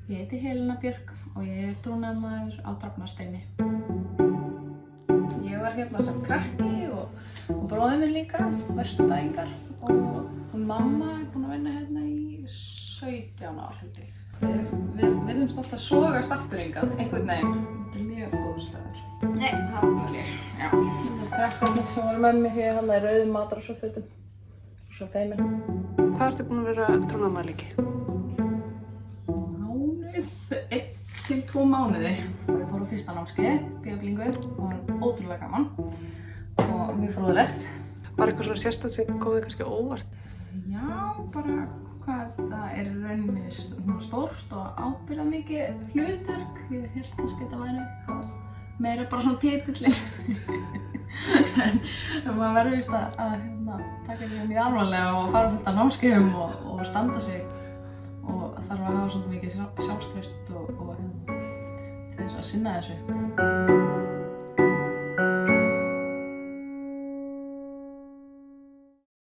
Ég heiti Helena Björk og ég trúnaðarmaður á Drafnasteini. Ég var hérna sem krakki og bróðir minn líka, vesturbæingar, og mamma er búin að vinna hérna í 17 ár held ég. Við virðumst alltaf sogast aftur hingað, einhvern veginn. Þetta er mjög góður staður. Nei, það var ég. Já. Krakkarnir sem voru með mér hér í rauðum matarásarfötum. Svo feimin. Hvað ertu búin að vera trúnaðarmaður lengi? 1 til 2 mánuði. Ég fór á fyrsta námskeið, Eflingu, og var ótrúlega gaman og mjög fróðlegt. Var eitthvað svona sérstakt sem kom þig kannski óvart? Já, bara hvað þetta er í rauninni stórt og ábyrgðarmikið hlutverk. Ég hélt kannski að þetta væri eitthvað meira bara svona titillinn. En maður verður víst að taka þetta mjög alvarlega og fara fullt af námskeiðum og standa sig. Og þarf að hafa svona mikið sjálfstraust og til þess að sinna þessu.